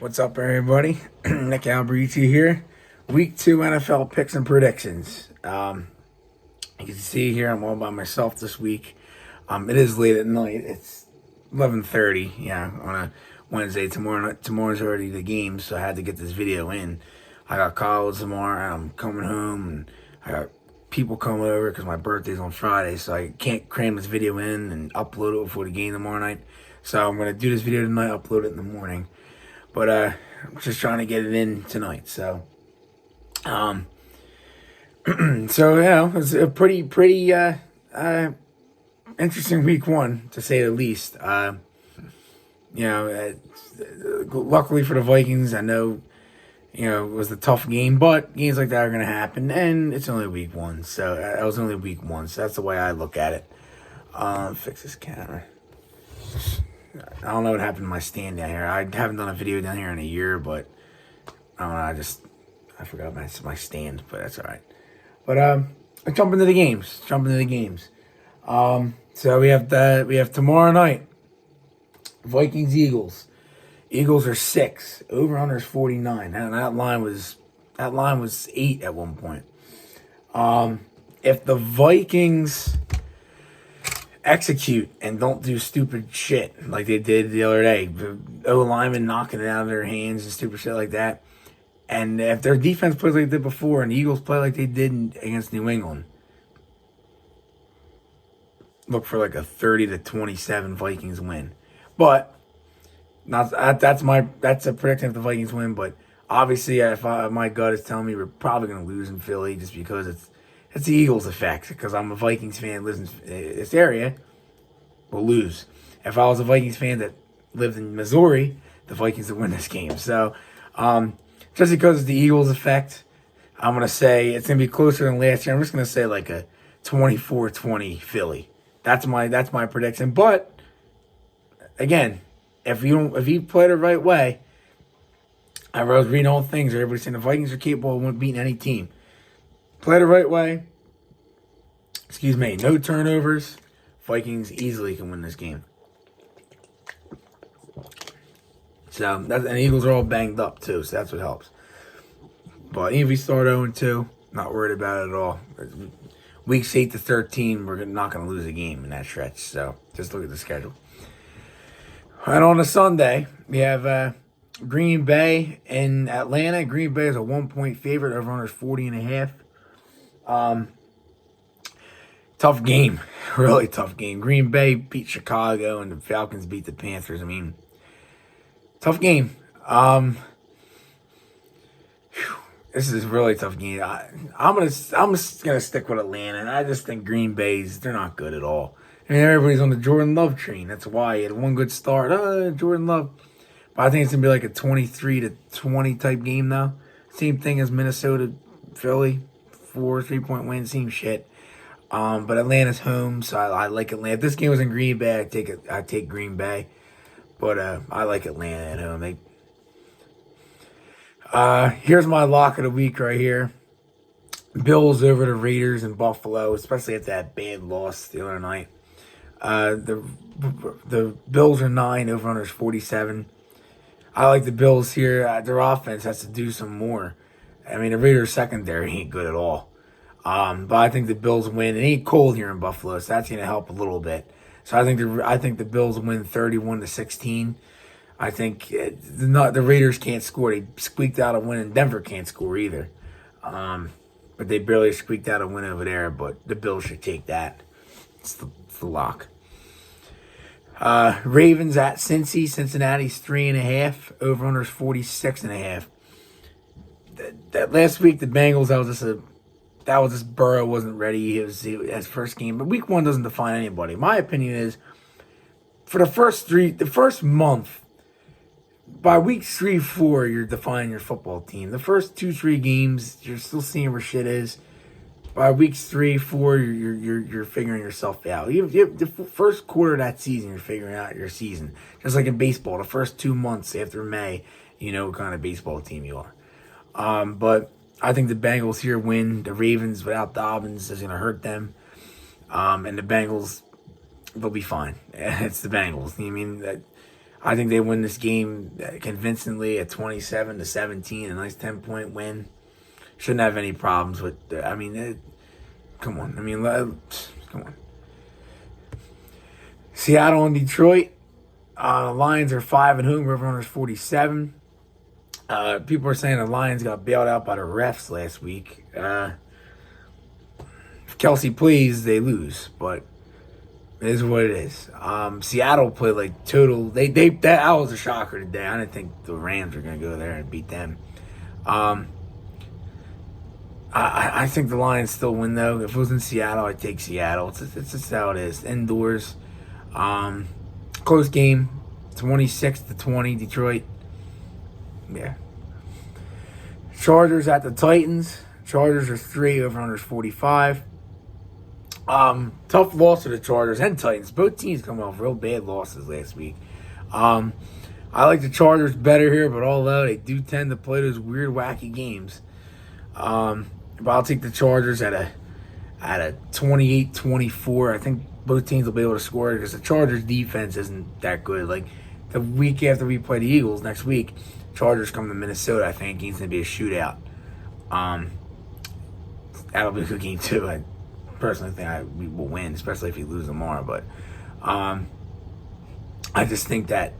What's up, everybody? Nick Alberti here. Week 2 NFL picks and predictions. You can see here I'm all by myself this week. It is late at night. It's 11:30. Yeah, on a Wednesday. Tomorrow's already the game, so I had to get this video in. I got college tomorrow. And I'm coming home, and I got people coming over because my birthday's on Friday, so I can't cram this video in and upload it before the game tomorrow night. So I'm gonna do this video tonight, upload it in the morning. But I'm just trying to get it in tonight. So, so it's a pretty interesting week 1 to say the least. Luckily for the Vikings, I know it was a tough game, but games like that are going to happen, and it's only week 1. So it was only week 1. So that's the way I look at it. Fix this camera. I don't know what happened to my stand down here. I haven't done a video down here in a year, but I don't know. I forgot my stand, but that's all right. But jump into the games. So we have tomorrow night. Vikings Eagles. Eagles are 6. Over under is 49. And that line was 8 at one point. If the Vikings execute and don't do stupid shit like they did the other day, the O-lineman knocking it out of their hands and stupid shit like that, and if their defense plays like they did before and the Eagles play like they did against New England, look for like a 30-27 Vikings win. But that's a prediction if the Vikings win. But obviously, my gut is telling me we're probably going to lose in Philly just because it's the Eagles effect. Because I'm a Vikings fan, lives in this area, we'll lose. If I was a Vikings fan that lived in Missouri, the Vikings would win this game. So, just because it's the Eagles effect, I'm going to say it's going to be closer than last year. I'm just going to say like a 24-20 Philly. That's my prediction. But again, if you play the right way, I was reading all things. Everybody's saying the Vikings are capable of beating any team. Play the right way. No turnovers. Vikings easily can win this game. So and the Eagles are all banged up too, so that's what helps. But even if we start 0-2, not worried about it at all. Weeks 8 to 13, we're not going to lose a game in that stretch. So just look at the schedule. And on a Sunday, we have Green Bay and Atlanta. Green Bay is a 1-point favorite. Over under 40.5. Tough game. Really tough game. Green Bay beat Chicago and the Falcons beat the Panthers. I mean, tough game. This is a really tough game. I'm just gonna stick with Atlanta, and I just think Green Bay's, they're not good at all. I mean, everybody's on the Jordan Love train. That's why he had one good start. Jordan Love. But I think it's gonna be like a 23-20 type game now. Same thing as Minnesota, Philly, 3-point win, same shit. But Atlanta's home, so I like Atlanta. If this game was in Green Bay, I'd take Green Bay. But I like Atlanta at home. Here's my lock of the week right here. Bills over the Raiders in Buffalo, especially after that bad loss the other night. The Bills are 9, over under is 47. I like the Bills here. Their offense has to do some more. I mean, the Raiders secondary ain't good at all. But I think the Bills win. It ain't cold here in Buffalo, so that's going to help a little bit. So I think the Bills win 31-16. I think the Raiders can't score. They squeaked out a win, and Denver can't score either. But they barely squeaked out a win over there. But the Bills should take that. It's the lock. Ravens at Cincy. Cincinnati's 3.5. Over under is 46.5. That last week, the Bengals, that was just Burrow wasn't ready. It was his first game. But week 1 doesn't define anybody. My opinion is, for the first month, by week 3-4, you're defining your football team. The first 2-3 games, you're still seeing where shit is. By weeks 3-4, you're figuring yourself out. The first quarter of that season, you're figuring out your season. Just like in baseball, the first 2 months after May, you know what kind of baseball team you are. But I think the Bengals here win. The Ravens without Dobbins is going to hurt them. And the Bengals, they'll be fine. It's the Bengals. I mean, I think they win this game convincingly at 27-17, a nice 10-point win. Shouldn't have any problems with. Come on. Come on. Seattle and Detroit. The Lions are 5 at home. Over-under's 47. People are saying the Lions got bailed out by the refs last week. If Kelsey plays, they lose, but it is what it is. Seattle played like total. That was a shocker today. I didn't think the Rams were going to go there and beat them. I think the Lions still win though. If it was in Seattle, I'd take Seattle. It's just how it is. Indoors. Close game. 26-20 Detroit. Yeah. Chargers at the Titans. Chargers are 3, over-under's 45. Tough loss to the Chargers and Titans. Both teams come off real bad losses last week. I like the Chargers better here, but although they do tend to play those weird, wacky games, but I'll take the Chargers at a 28-24. I think both teams will be able to score because the Chargers defense isn't that good. Like the week after we play the Eagles next week, Chargers come to Minnesota. I think the game's gonna be a shootout. That'll be a good game too. I personally think we will win, especially if we lose tomorrow. But I just think that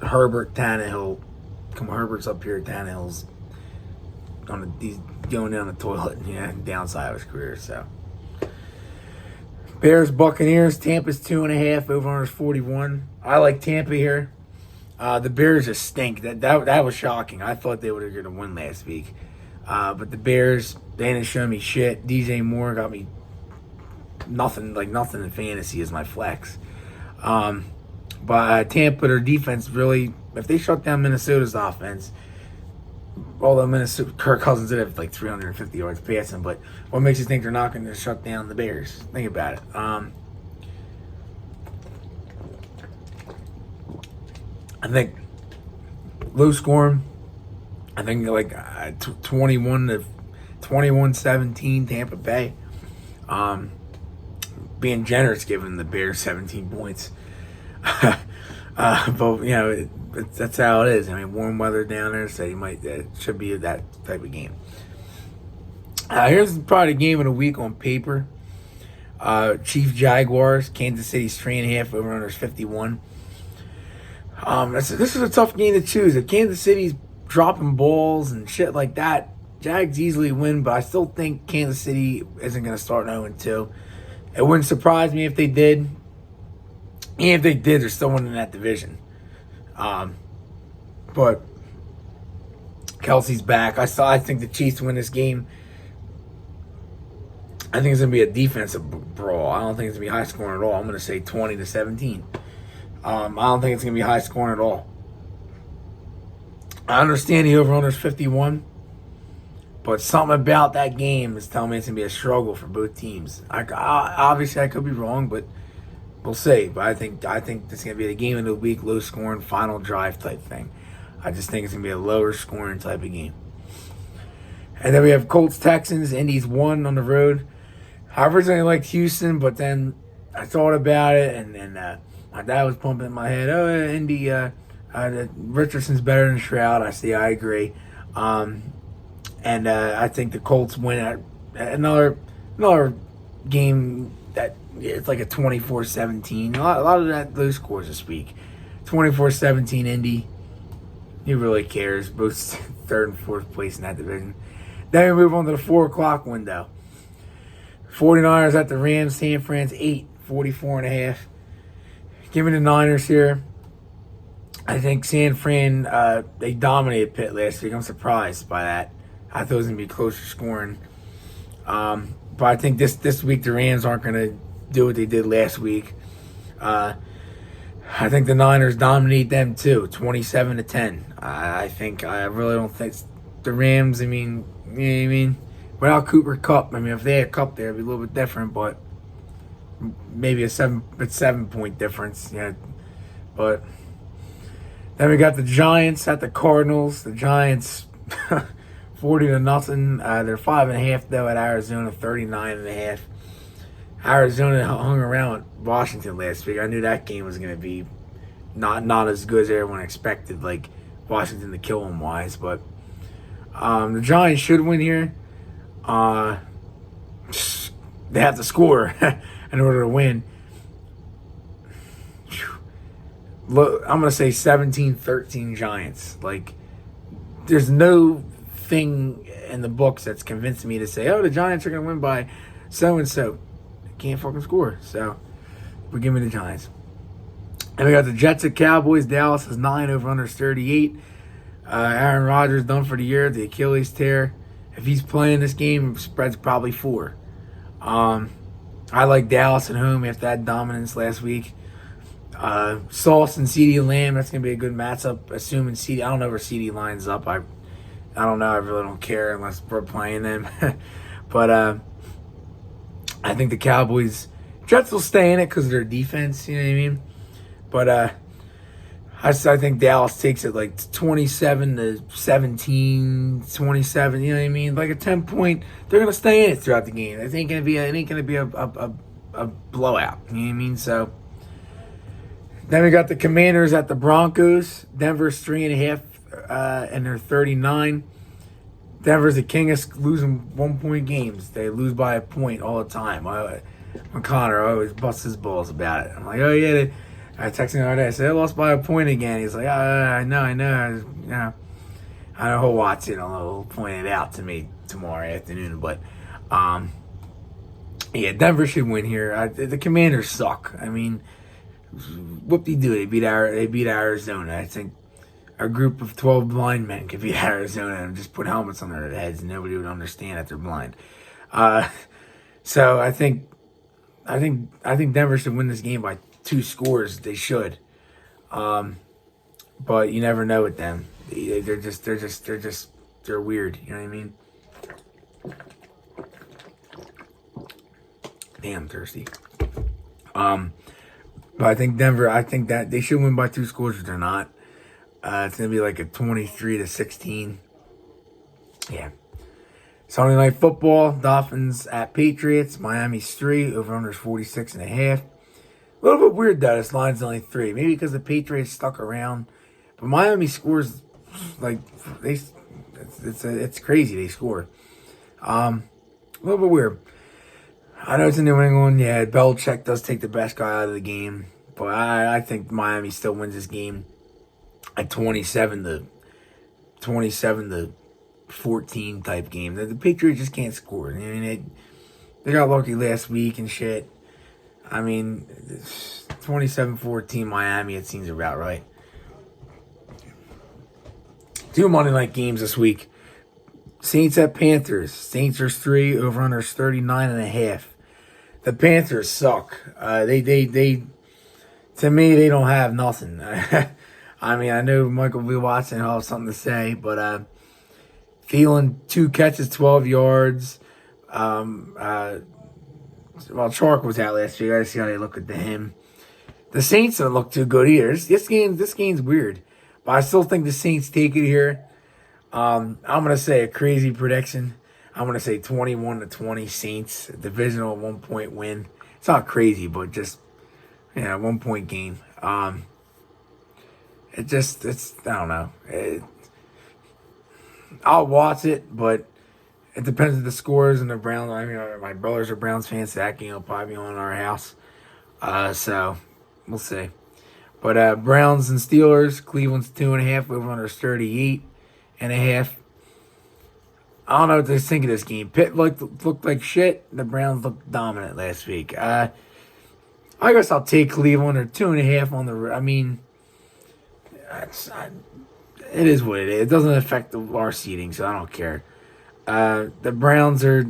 Herbert, Tannehill, Herbert's up here. Tannehill's he's going down the toilet. Yeah, downside of his career. So Bears, Buccaneers. Tampa's 2.5. Over-under's 41. I like Tampa here. The Bears just stink. That was shocking. I thought they were going to win last week. But the Bears, they didn't show me shit. DJ Moore got me nothing in fantasy as my flex. But Tampa, their defense really, if they shut down Minnesota's offense, although Kirk Cousins did have like 350 yards passing, but what makes you think they're not going to shut down the Bears? Think about it. I think low scoring. I think like 21-17 Tampa Bay. Being generous, giving the Bears 17 points. But that's how it is. I mean, warm weather down there, so it should be that type of game. Here's probably the game of the week on paper. Chiefs Jaguars. Kansas City's 3.5. Over-under's 51. This is a tough game to choose. If Kansas City's dropping balls and shit like that, Jags easily win, but I still think Kansas City isn't going to start 0-2. It wouldn't surprise me if they did. And if they did, they're still winning that division. But Kelsey's back. I think the Chiefs win this game. I think it's going to be a defensive brawl. I don't think it's going to be high scoring at all. I'm going to say 20-17. I don't think it's going to be high scoring at all. I understand the over-under is 51, but something about that game is telling me it's going to be a struggle for both teams. Obviously, I could be wrong, but we'll see. But I think it's going to be the game of the week, low scoring, final drive type thing. I just think it's going to be a lower scoring type of game. And then we have Colts Texans. Indy's 1 on the road. I originally liked Houston, but then I thought about it, and then my dad was pumping in my head, oh, Indy, Richardson's better than Stroud. I agree. And I think the Colts win at another game that it's like a 24-17. A lot of those scores this week. 24-17 Indy. Who really cares? Both 3rd and 4th place in that division. Then we move on to the 4 o'clock window. 49ers at the Rams. San Fran's 8, 44.5. Give me the Niners here. I think San Fran, they dominated Pitt last week. I'm surprised by that. I thought it was going to be closer scoring. But I think this week the Rams aren't going to do what they did last week. I think the Niners dominate them too, 27-10. I really don't think the Rams, without Cooper Kupp, if they had Kupp there, it'd be a little bit different, but maybe a 7-point difference. Yeah, but then we got the Giants at the Cardinals. The Giants 40-0. They're 5.5 though at Arizona, 39.5. Arizona hung around with Washington last week. I knew that game was going to be not as good as everyone expected, like Washington to kill them wise. But the Giants should win here. They have to score in order to win. Look, I'm going to say 17-13 Giants. Like, there's no thing in the books that's convincing me to say, oh, the Giants are going to win by so-and-so. They can't fucking score. So, we give me the Giants. And we got the Jets at Cowboys. Dallas is 9 over under 38. Aaron Rodgers done for the year. The Achilles tear. If he's playing this game, spread's probably 4. I like Dallas at home after that dominance last week. Sauce and CeeDee Lamb, that's going to be a good matchup, assuming CeeDee, I don't know where CeeDee lines up. I don't know. I really don't care unless we're playing them. But I think the Cowboys, Jets will stay in it because of their defense, you know what I mean? But I think Dallas takes it like 27-17, 27, you know what I mean? Like a 10-point, they're going to stay in it throughout the game. It ain't going to be a blowout, you know what I mean? So, then we got the Commanders at the Broncos. Denver's 3.5, and they're 39. Denver's the king of losing 1-point games. They lose by a point all the time. Connor always busts his balls about it. I'm like, oh yeah. I texted him the other day. I said, I lost by a point again. He's like, I know. I know he'll watch it. He'll point it out to me tomorrow afternoon. But, yeah, Denver should win here. The Commanders suck. I mean, whoop-de-doo, they beat Arizona. I think a group of 12 blind men could beat Arizona and just put helmets on their heads and nobody would understand that they're blind. So I think Denver should win this game by 2 scores. They should. But you never know with them. They're weird. You know what I mean? Damn, thirsty. But I think Denver, that they should win by 2 scores if they're not. It's going to be like a 23-16. Yeah. Sunday Night Football, Dolphins at Patriots. Miami's 3, over-under 46.5. A little bit weird though, this line's only 3. Maybe because the Patriots stuck around. But Miami scores, like, it's crazy they score. A little bit weird. I know it's in New England. Yeah, Belichick does take the best guy out of the game. But I think Miami still wins this game at 27-14 type game. The Patriots just can't score. I mean, they got lucky last week and shit. I mean, 27-14 Miami, it seems about right. 2 Monday night games this week. Saints at Panthers. Saints are 3, over-under 39.5. The Panthers suck. They to me, they don't have nothing. I mean, I know Michael V. Watson will have something to say, but Thielen, 2 catches, 12 yards. Well, Chark was out last year. I see how they look at him. The Saints don't look too good either. This game's weird, but I still think the Saints take it here. I'm gonna say a crazy prediction. I'm gonna say 21-20 Saints, divisional 1-point win. It's not crazy, but just 1-point game. It's I don't know. I'll watch it, but it depends on the scores and the Browns. I mean, my brothers are Browns fans, so that game will probably be on our house. So we'll see. But Browns and Steelers, Cleveland's 2.5, over under 38.5. I don't know what to think of this game. Pitt looked like shit. The Browns looked dominant last week. I guess I'll take Cleveland, or 2.5 on the. I mean, it is what it is. It doesn't affect our seeding, so I don't care. The Browns they're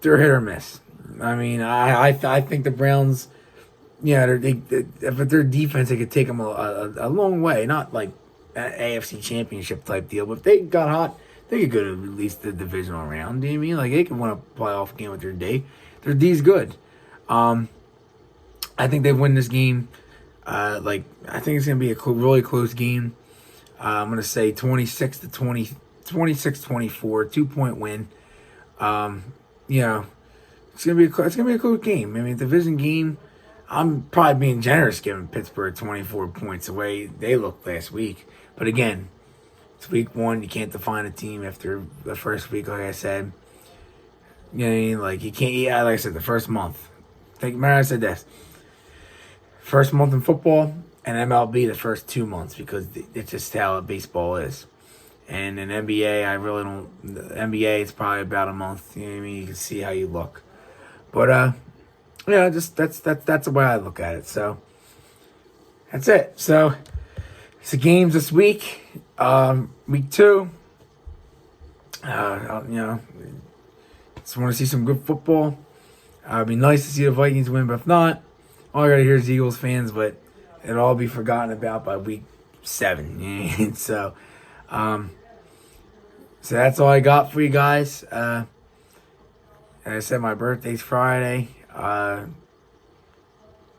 hit or miss. I mean, I think the Browns, with their defense, they could take them a long way. Not like an AFC Championship type deal, but if they got hot, they could go to at least the divisional round. Do you know what I mean? Like, they could win a playoff game with their D. Their D's good. I think they win this game. I think it's going to be a really close game. I'm going to say 26-24, 2-point win. It's going to be a close game. I mean, division game. I'm probably being generous giving Pittsburgh 24 points away. They looked last week. But again, it's week one. You can't define a team after the first week, like I said. You know what I mean? Like, you can't, yeah, like I said, the first month. Remember I said this. First month in football and MLB the first 2 months because it's just how baseball is. And in NBA, I really don't. The NBA, it's probably about a month. You know what I mean? You can see how you look. But, just that's the way I look at it. So, that's it. So, it's the games this week. Week 2. Just want to see some good football. It'd be nice to see the Vikings win, but if not, all I gotta hear is Eagles fans, but it'll all be forgotten about by week 7. So that's all I got for you guys. And I said my birthday's Friday.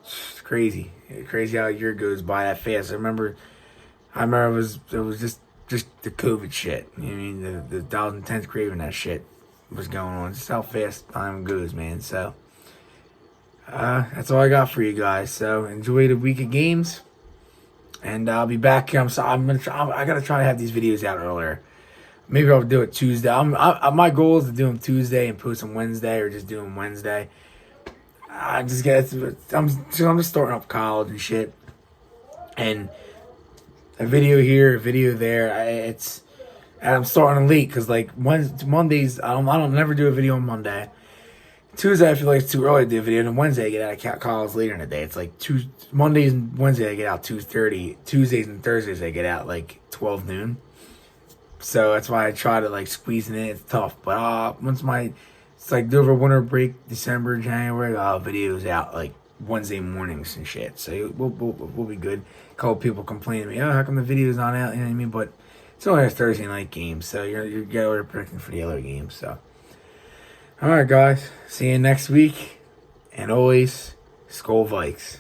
It's crazy how a year goes by that fast. I remember it was just the COVID shit. You know what I mean? The 2010s craving that shit was going on. Just how fast time goes, man. So that's all I got for you guys. So enjoy the week of games, and I'll be back. I gotta try to have these videos out earlier. Maybe I'll do it Tuesday. My goal is to do them Tuesday and post them Wednesday, or just do them Wednesday. I'm just starting up college and shit, and a video here, a video there. And I'm starting to leak because like Mondays, I don't never do a video on Monday. Tuesday, I feel like it's too early to do a video, and then Wednesday I get out of college later in the day. It's like Mondays and Wednesdays I get out 2:30. Tuesdays and Thursdays I get out like 12 noon. So that's why I try to like squeeze it in. It's tough, but it's like over winter break, December, January, videos out like Wednesday mornings and shit. So we'll be good. A couple people complaining to me, how come the video's not out? You know what I mean? But it's only a Thursday night game, so you're predicting for the other games. So, all right, guys, see you next week, and always Skol Vikes.